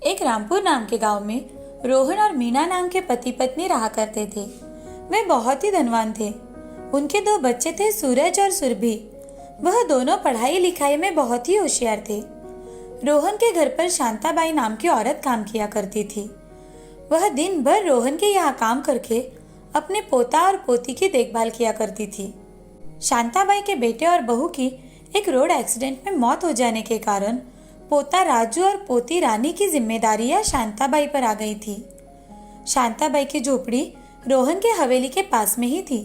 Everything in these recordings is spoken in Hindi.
एक रामपुर नाम के गांव में रोहन और मीना नाम के पति पत्नी रहा करते थे। वे बहुत ही धनवान थे। उनके दो बच्चे थे, सूरज और सुरभि। वह दोनों पढ़ाई लिखाई में बहुत ही होशियार थे। रोहन के घर पर शांताबाई नाम की औरत काम किया करती थी। वह दिन भर रोहन के यहाँ काम करके अपने पोता और पोती की देखभाल किया करती थी। शांताबाई के बेटे और बहू की एक रोड एक्सीडेंट में मौत हो जाने के कारण पोता राजू और पोती रानी की जिम्मेदारियां शांताबाई पर आ गई थी। शांताबाई की झोपड़ी रोहन के हवेली के पास में ही थी,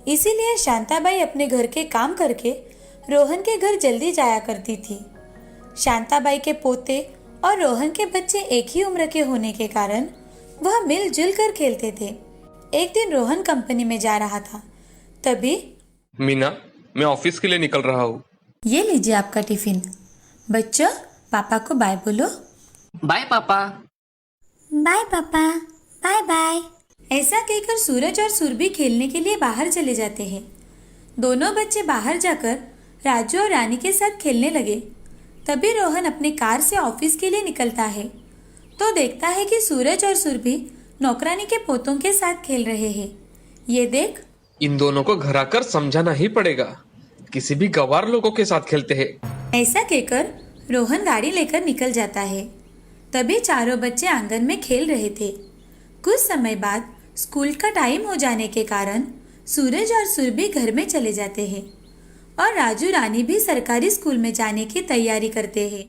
इसीलिए शांताबाई अपने घर के काम करके रोहन के घर जल्दी जाया करती थी। शांताबाई के पोते और रोहन के बच्चे एक ही उम्र के होने के कारण वह मिलजुल कर खेलते थे। एक दिन रोहन कंपनी में जा रहा था, तभी मीना, मैं ऑफिस के लिए निकल रहा हूँ। ये लीजिए आपका टिफिन। बच्चों, पापा को बाय बोलो। Bye papa. Bye papa. Bye bye. ऐसा कहकर सूरज और सुरभि खेलने के लिए बाहर चले जाते हैं। दोनों बच्चे बाहर जाकर राजू और रानी के साथ खेलने लगे। तभी रोहन अपने कार से ऑफिस के लिए निकलता है तो देखता है कि सूरज और सुरभि नौकरानी के पोतों के साथ खेल रहे हैं। ये देख, इन दोनों को घर आकर समझाना ही पड़ेगा। किसी भी गवार लोगों के साथ खेलते हैं। ऐसा कहकर रोहन गाड़ी लेकर निकल जाता है। तभी चारों बच्चे आंगन में खेल रहे थे। कुछ समय बाद स्कूल का टाइम हो जाने के कारण सूरज और सुरभि घर में चले जाते हैं और राजू रानी भी सरकारी स्कूल में जाने की तैयारी करते हैं।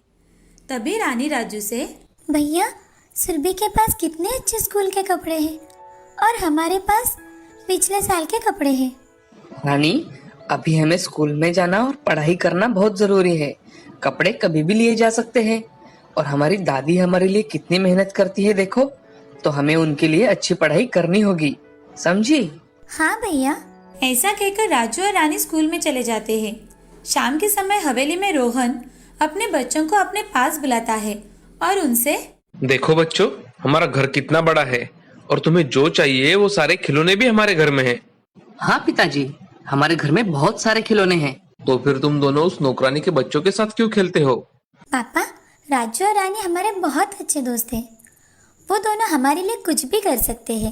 तभी रानी राजू से, भैया, सुरभि के पास कितने अच्छे स्कूल के कपड़े हैं और हमारे पास पिछले साल के कपड़े हैं। रानी, अभी हमें स्कूल में जाना और पढ़ाई करना बहुत जरूरी है। कपड़े कभी भी लिए जा सकते हैं और हमारी दादी हमारे लिए कितनी मेहनत करती है देखो, तो हमें उनके लिए अच्छी पढ़ाई करनी होगी, समझी? हाँ भैया। ऐसा कहकर राजू और रानी स्कूल में चले जाते हैं। शाम के समय हवेली में रोहन अपने बच्चों को अपने पास बुलाता है और उनसे, देखो बच्चों, हमारा घर कितना बड़ा है और तुम्हें जो चाहिए वो सारे खिलौने भी हमारे घर में हैं। हाँ पिताजी, हमारे घर में बहुत सारे खिलौने हैं। तो फिर तुम दोनों उस नौकरानी के बच्चों के साथ क्यों खेलते हो? पापा, राजू और रानी हमारे बहुत अच्छे दोस्त हैं। वो दोनों हमारे लिए कुछ भी कर सकते हैं,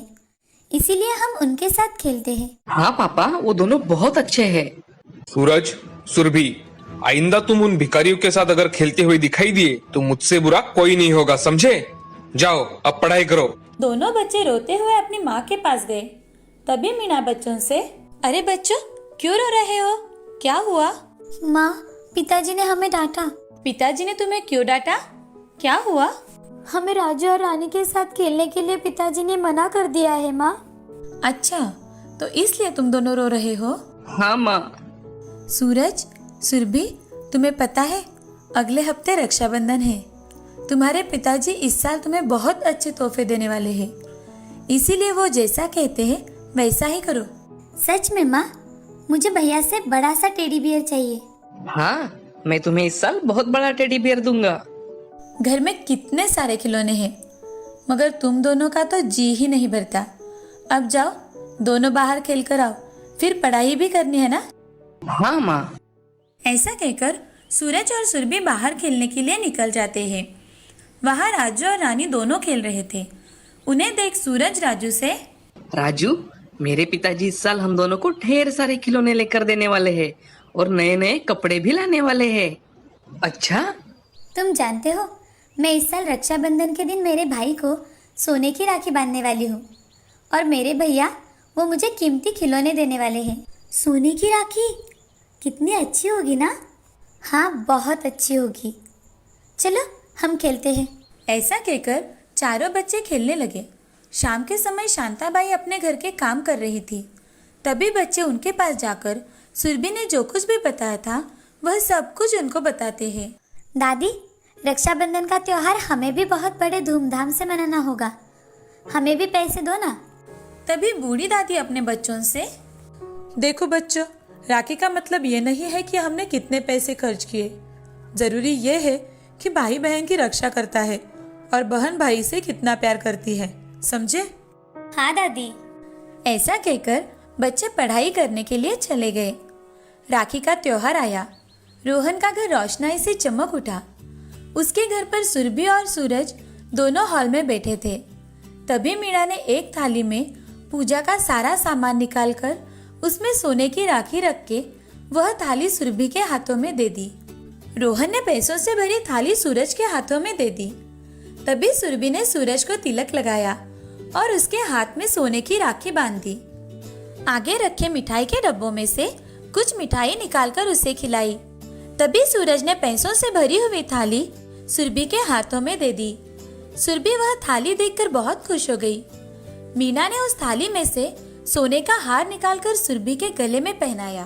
इसीलिए हम उनके साथ खेलते हैं। हाँ पापा, वो दोनों बहुत अच्छे हैं। सूरज, सुरभि, आइंदा तुम उन भिखारियों के साथ अगर खेलते हुए दिखाई दिए तो मुझसे बुरा कोई नहीं होगा, समझे? जाओ, अब पढ़ाई करो। दोनों बच्चे रोते हुए अपनी माँ के पास गए। तभी मीना बच्चों से, अरे बच्चों, क्यों रो रहे हो? क्या हुआ? माँ, पिताजी ने हमें डांटा। पिताजी ने तुम्हें क्यों डांटा? क्या हुआ? हमें राजू और रानी के साथ खेलने के लिए पिताजी ने मना कर दिया है माँ। अच्छा, तो इसलिए तुम दोनों रो रहे हो? हाँ माँ। सूरज, सुरभि, तुम्हें पता है अगले हफ्ते रक्षाबंधन है। तुम्हारे पिताजी इस साल तुम्हें बहुत अच्छे तोहफे देने वाले हैं, इसीलिए वो जैसा कहते हैं वैसा ही करो। सच में माँ, मुझे भैया से बड़ा सा टेडी बियर चाहिए। हाँ, मैं तुम्हें इस साल बहुत बड़ा टेडी बियर दूंगा। घर में कितने सारे खिलौने हैं, मगर तुम दोनों का तो जी ही नहीं भरता। अब जाओ, दोनों बाहर खेल कर आओ, फिर पढ़ाई भी करनी है ना। हाँ माँ। ऐसा कहकर सूरज और सुरभि बाहर खेलने के लिए निकल जाते हैं। वहाँ राजू और रानी दोनों खेल रहे थे। उन्हें देख सूरज राजू से, राजू, मेरे पिताजी इस साल हम दोनों को ढेर सारे खिलौने लेकर देने वाले हैं और नए नए कपड़े भी लाने वाले हैं। अच्छा? तुम जानते हो, मैं इस साल रक्षाबंधन के दिन मेरे भाई को सोने की राखी बांधने वाली हूँ और मेरे भैया वो मुझे कीमती खिलौने देने वाले हैं। सोने की राखी कितनी अच्छी होगी ना? हाँ, बहुत अच्छी होगी। चलो हम खेलते हैं। ऐसा कहकर चारों बच्चे खेलने लगे। शाम के समय शांताबाई अपने घर के काम कर रही थी। तभी बच्चे उनके पास जाकर सुरभि ने जो कुछ भी बताया था वह सब कुछ उनको बताते हैं। दादी, रक्षाबंधन का त्योहार हमें भी बहुत बड़े धूमधाम से मनाना होगा, हमें भी पैसे दो ना। तभी बूढ़ी दादी अपने बच्चों से, देखो बच्चों, राखी का मतलब ये नहीं है कि हमने कितने पैसे खर्च किए। जरूरी ये है कि भाई बहन की रक्षा करता है और बहन भाई से कितना प्यार करती है, समझे? हाँ दादी। ऐसा कहकर बच्चे पढ़ाई करने के लिए चले गए। राखी का त्योहार आया। रोहन का घर रोशनाई से चमक उठा। उसके घर पर सुरभि और सूरज दोनों हॉल में बैठे थे। तभी मीणा ने एक थाली में पूजा का सारा सामान निकालकर उसमें सोने की राखी रख के वह थाली सुरभि के हाथों में दे दी। रोहन ने पैसों से भरी थाली सूरज के हाथों में दे दी। तभी सुरभि ने सूरज को तिलक लगाया और उसके हाथ में सोने की राखी बांध दी। आगे रखे मिठाई के डब्बों में से कुछ मिठाई निकालकर उसे खिलाई। तभी सूरज ने पैसों से भरी हुई थाली सुरभि के हाथों में दे दी। सुरभि वह थाली देखकर बहुत खुश हो गई। मीना ने उस थाली में से सोने का हार निकालकर सुरभि के गले में पहनाया।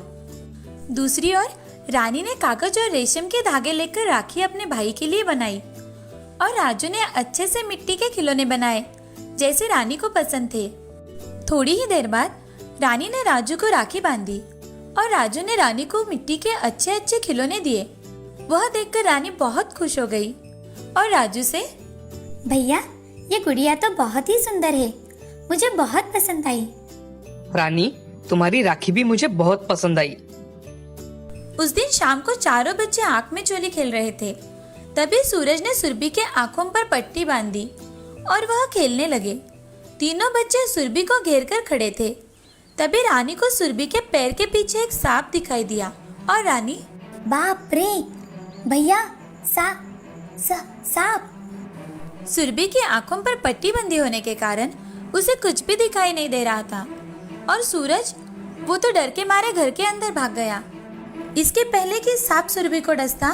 दूसरी ओर रानी ने कागज और रेशम के धागे लेकर राखी अपने भाई के लिए बनाई और राजू ने अच्छे से मिट्टी के खिलौने बनाए जैसे रानी को पसंद थे। थोड़ी ही देर बाद रानी ने राजू को राखी बांधी और राजू ने रानी को मिट्टी के अच्छे अच्छे खिलौने दिए। वह देखकर रानी बहुत खुश हो गई और राजू से, भैया ये गुड़िया तो बहुत ही सुंदर है, मुझे बहुत पसंद आई। रानी, तुम्हारी राखी भी मुझे बहुत पसंद आई। उस दिन शाम को चारों बच्चे आंख में चोली खेल रहे थे। तभी सूरज ने सुरभि के आंखों पर पट्टी बांधी और वह खेलने लगे। तीनों बच्चे सुरभि को घेर कर खड़े थे। तभी रानी को सुरभि के पैर के पीछे एक सांप दिखाई दिया और रानी, बाप रे भैया, सांप। सुरभि की आंखों पर पट्टी बंधी होने के कारण उसे कुछ भी दिखाई नहीं दे रहा था और सूरज, वो तो डर के मारे घर के अंदर भाग गया। इसके पहले कि सांप सुरभि को डसता,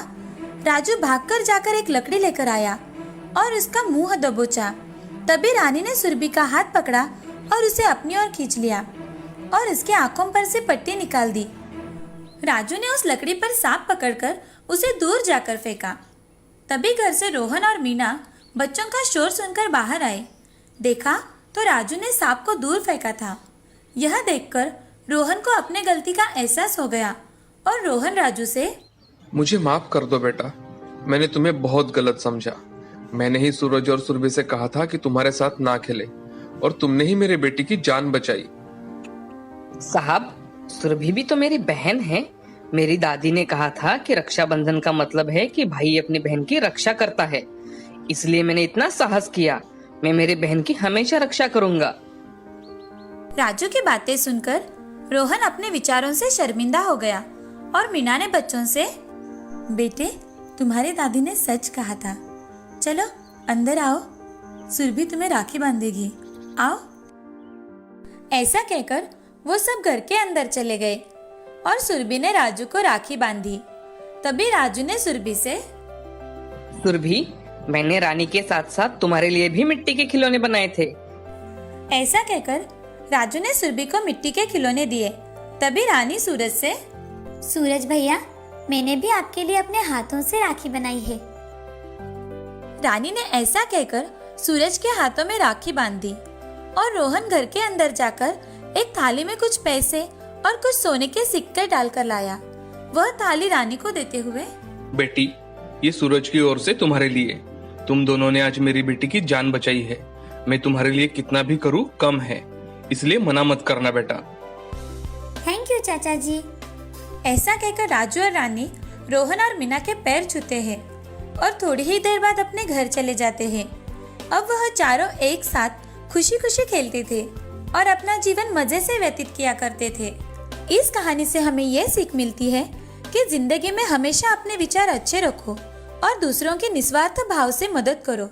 राजू भागकर जाकर एक लकड़ी लेकर आया और उसका मुंह दबोचा। तभी रानी ने सुरभि का हाथ पकड़ा और उसे अपनी ओर खींच लिया और उसके आंखों पर से पट्टी निकाल दी। राजू ने उस लकड़ी पर सांप पकड़कर उसे दूर जाकर फेंका। तभी घर से रोहन और मीना बच्चों का शोर सुनकर बाहर आए। देखा तो राजू ने सांप को दूर फेंका था। यह देखकर रोहन को अपने गलती का एहसास हो गया और रोहन राजू से, मुझे माफ कर दो बेटा, मैंने तुम्हें बहुत गलत समझा। मैंने ही सूरज और सुरभि से कहा था कि तुम्हारे साथ ना खेले और तुमने ही मेरे बेटी की जान बचाई। साहब, सुरभि भी तो मेरी बहन है। मेरी दादी ने कहा था कि रक्षाबंधन का मतलब है कि भाई अपनी बहन की रक्षा करता है, इसलिए मैंने इतना साहस किया। मैं मेरी बहन की हमेशा रक्षा करूंगा। राजू की बातें सुनकर रोहन अपने विचारों से शर्मिंदा हो गया और मीना ने बच्चों से, बेटे तुम्हारी दादी ने सच कहा था, चलो अंदर आओ, सुरभि तुम्हें राखी बांधेगी, आओ। ऐसा कहकर वो सब घर के अंदर चले गए और सुरभि ने राजू को राखी बांधी। तभी राजू ने सुरभि से, सुरभि, मैंने रानी के साथ साथ तुम्हारे लिए भी मिट्टी के खिलौने बनाए थे। ऐसा कहकर राजू ने सुरभि को मिट्टी के खिलौने दिए। तभी रानी सूरज से, सूरज भैया, मैंने भी आपके लिए अपने हाथों से राखी बनाई है। रानी ने ऐसा कहकर सूरज के हाथों में राखी बांध दी और रोहन घर के अंदर जाकर एक थाली में कुछ पैसे और कुछ सोने के सिक्के डालकर लाया। वह थाली रानी को देते हुए, बेटी, ये सूरज की ओर से तुम्हारे लिए। तुम दोनों ने आज मेरी बेटी की जान बचाई है। मैं तुम्हारे लिए कितना भी करूं कम है, इसलिए मना मत करना बेटा। थैंक यू चाचा जी। ऐसा कहकर राजू और रानी रोहन और मीना के पैर छूते हैं और थोड़ी ही देर बाद अपने घर चले जाते हैं। अब वह चारों एक साथ खुशी खुशी खेलते थे और अपना जीवन मजे से व्यतीत किया करते थे। इस कहानी से हमें यह सीख मिलती है कि जिंदगी में हमेशा अपने विचार अच्छे रखो और दूसरों की निस्वार्थ भाव से मदद करो।